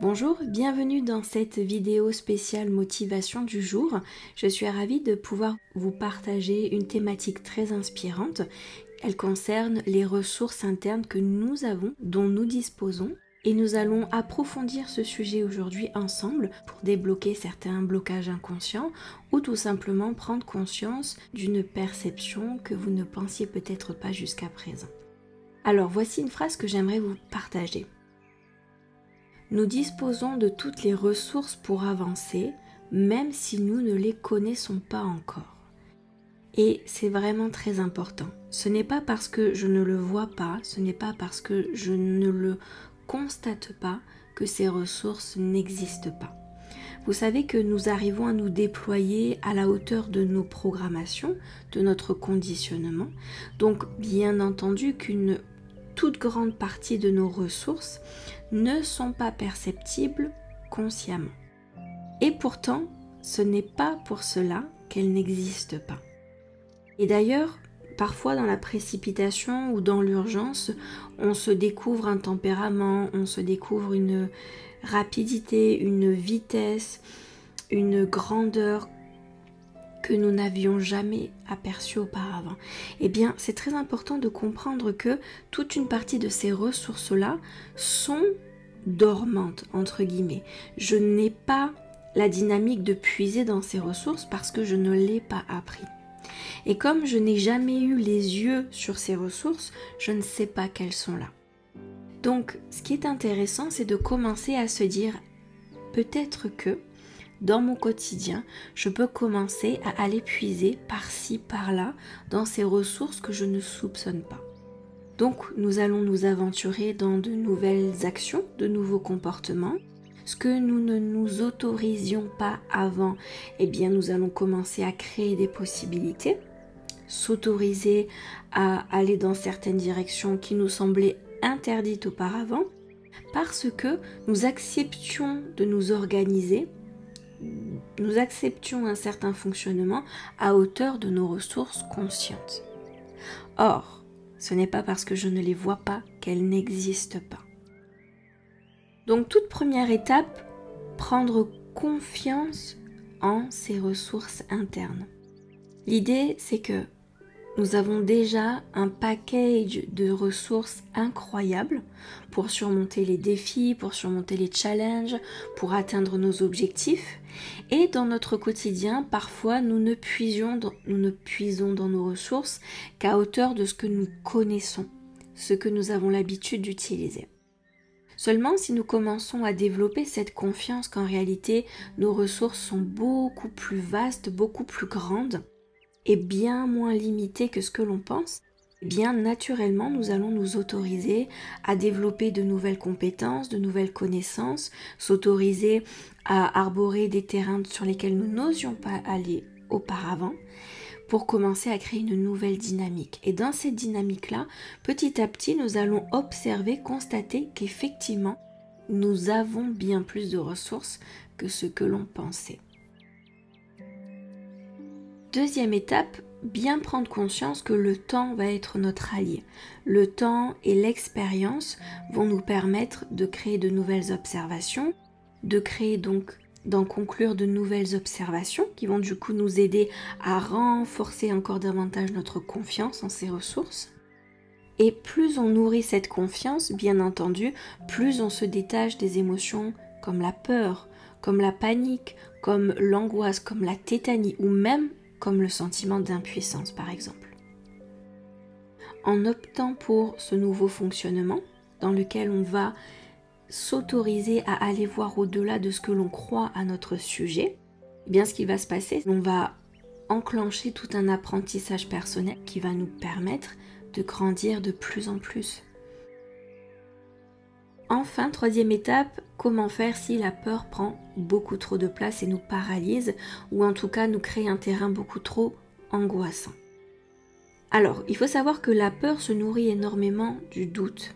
Bonjour, bienvenue dans cette vidéo spéciale motivation du jour. Je suis ravie de pouvoir vous partager une thématique très inspirante. Elle concerne les ressources internes que nous avons, dont nous disposons. Et nous allons approfondir ce sujet aujourd'hui ensemble pour débloquer certains blocages inconscients ou tout simplement prendre conscience d'une perception que vous ne pensiez peut-être pas jusqu'à présent. Alors voici une phrase que j'aimerais vous partager. Nous disposons de toutes les ressources pour avancer, même si nous ne les connaissons pas encore. Et c'est vraiment très important. Ce n'est pas parce que je ne le vois pas, ce n'est pas parce que je ne le constate pas que ces ressources n'existent pas. Vous savez que nous arrivons à nous déployer à la hauteur de nos programmations, de notre conditionnement. Donc bien entendu qu'une toute grande partie de nos ressources ne sont pas perceptibles consciemment. Et pourtant, ce n'est pas pour cela qu'elles n'existent pas. Et d'ailleurs, parfois dans la précipitation ou dans l'urgence, on se découvre un tempérament, on se découvre une rapidité, une vitesse, une grandeur que nous n'avions jamais aperçu auparavant. Eh bien, c'est très important de comprendre que toute une partie de ces ressources-là sont dormantes, entre guillemets. Je n'ai pas la dynamique de puiser dans ces ressources parce que je ne l'ai pas appris. Et comme je n'ai jamais eu les yeux sur ces ressources, je ne sais pas qu'elles sont là. Donc, ce qui est intéressant, c'est de commencer à se dire, peut-être que dans mon quotidien, je peux commencer à aller puiser par-ci, par-là, dans ces ressources que je ne soupçonne pas. Donc, nous allons nous aventurer dans de nouvelles actions, de nouveaux comportements. Ce que nous ne nous autorisions pas avant, eh bien, nous allons commencer à créer des possibilités, s'autoriser à aller dans certaines directions qui nous semblaient interdites auparavant, parce que nous acceptions de nous organiser, nous acceptions un certain fonctionnement à hauteur de nos ressources conscientes. Or, ce n'est pas parce que je ne les vois pas qu'elles n'existent pas. Donc, toute première étape, prendre confiance en ces ressources internes. L'idée, c'est que nous avons déjà un package de ressources incroyables pour surmonter les défis, pour surmonter les challenges, pour atteindre nos objectifs. Et dans notre quotidien, parfois, nous ne puisons dans nos ressources qu'à hauteur de ce que nous connaissons, ce que nous avons l'habitude d'utiliser. Seulement, si nous commençons à développer cette confiance qu'en réalité, nos ressources sont beaucoup plus vastes, beaucoup plus grandes, et bien moins limitée que ce que l'on pense, eh bien naturellement nous allons nous autoriser à développer de nouvelles compétences, de nouvelles connaissances, s'autoriser à arborer des terrains sur lesquels nous n'osions pas aller auparavant, pour commencer à créer une nouvelle dynamique. Et dans cette dynamique-là, petit à petit, nous allons observer, constater qu'effectivement, nous avons bien plus de ressources que ce que l'on pensait. Deuxième étape, bien prendre conscience que le temps va être notre allié. Le temps et l'expérience vont nous permettre de créer de nouvelles observations, de créer donc, d'en conclure de nouvelles observations qui vont du coup nous aider à renforcer encore davantage notre confiance en ces ressources. Et plus on nourrit cette confiance, bien entendu, plus on se détache des émotions comme la peur, comme la panique, comme l'angoisse, comme la tétanie ou même comme le sentiment d'impuissance par exemple. En optant pour ce nouveau fonctionnement dans lequel on va s'autoriser à aller voir au-delà de ce que l'on croit à notre sujet, eh bien ce qui va se passer, on va enclencher tout un apprentissage personnel qui va nous permettre de grandir de plus en plus. Enfin, troisième étape, comment faire si la peur prend beaucoup trop de place et nous paralyse ou en tout cas nous crée un terrain beaucoup trop angoissant. Alors, il faut savoir que la peur se nourrit énormément du doute.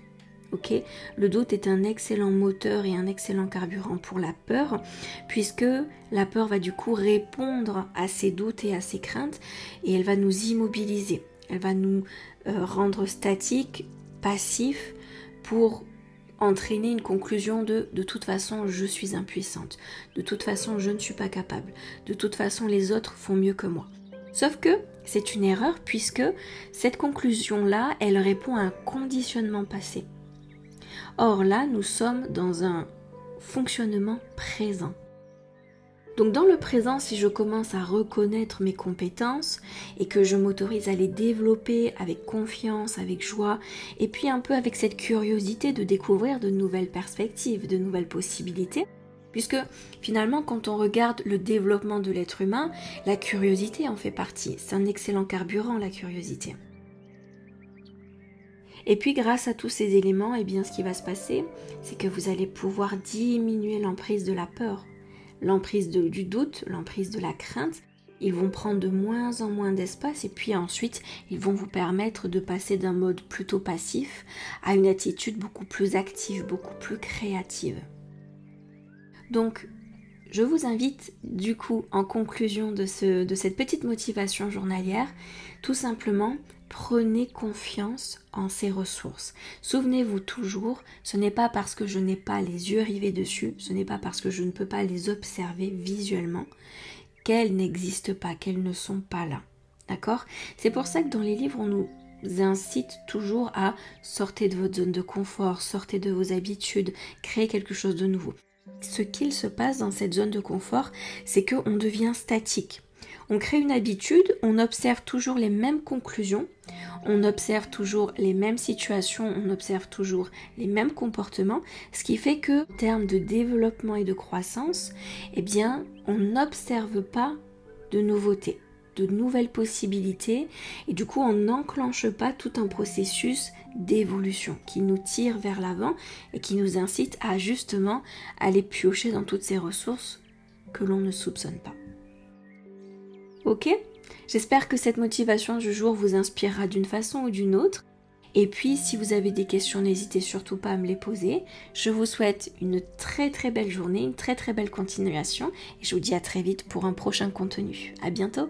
Okay, le doute est un excellent moteur et un excellent carburant pour la peur, puisque la peur va du coup répondre à ces doutes et à ces craintes et elle va nous immobiliser, elle va nous rendre statiques, passifs pour entraîner une conclusion de toute façon je suis impuissante, de toute façon je ne suis pas capable, de toute façon les autres font mieux que moi. Sauf que c'est une erreur puisque cette conclusion-là, elle répond à un conditionnement passé. Or là, nous sommes dans un fonctionnement présent. Donc dans le présent, si je commence à reconnaître mes compétences et que je m'autorise à les développer avec confiance, avec joie, et puis un peu avec cette curiosité de découvrir de nouvelles perspectives, de nouvelles possibilités, puisque finalement quand on regarde le développement de l'être humain, la curiosité en fait partie. C'est un excellent carburant, la curiosité. Et puis grâce à tous ces éléments, eh bien, ce qui va se passer, c'est que vous allez pouvoir diminuer l'emprise de la peur, l'emprise du doute, l'emprise de la crainte. Ils vont prendre de moins en moins d'espace et puis ensuite, ils vont vous permettre de passer d'un mode plutôt passif à une attitude beaucoup plus active, beaucoup plus créative. Donc, je vous invite du coup en conclusion de cette petite motivation journalière, tout simplement, prenez confiance en ces ressources. Souvenez-vous toujours, ce n'est pas parce que je n'ai pas les yeux rivés dessus, ce n'est pas parce que je ne peux pas les observer visuellement, qu'elles n'existent pas, qu'elles ne sont pas là. D'accord ? C'est pour ça que dans les livres, on nous incite toujours à sortir de votre zone de confort, sortez de vos habitudes, créez quelque chose de nouveau. Ce qu'il se passe dans cette zone de confort, c'est qu'on devient statique. On crée une habitude, on observe toujours les mêmes conclusions, on observe toujours les mêmes situations, on observe toujours les mêmes comportements, ce qui fait que, en termes de développement et de croissance, eh bien, on n'observe pas de nouveautés, de nouvelles possibilités, et du coup, on n'enclenche pas tout un processus d'évolution qui nous tire vers l'avant et qui nous incite à justement aller piocher dans toutes ces ressources que l'on ne soupçonne pas. Ok ? J'espère que cette motivation du jour vous inspirera d'une façon ou d'une autre. Et puis, si vous avez des questions, n'hésitez surtout pas à me les poser. Je vous souhaite une très très belle journée, une très très belle continuation. Et je vous dis à très vite pour un prochain contenu. À bientôt!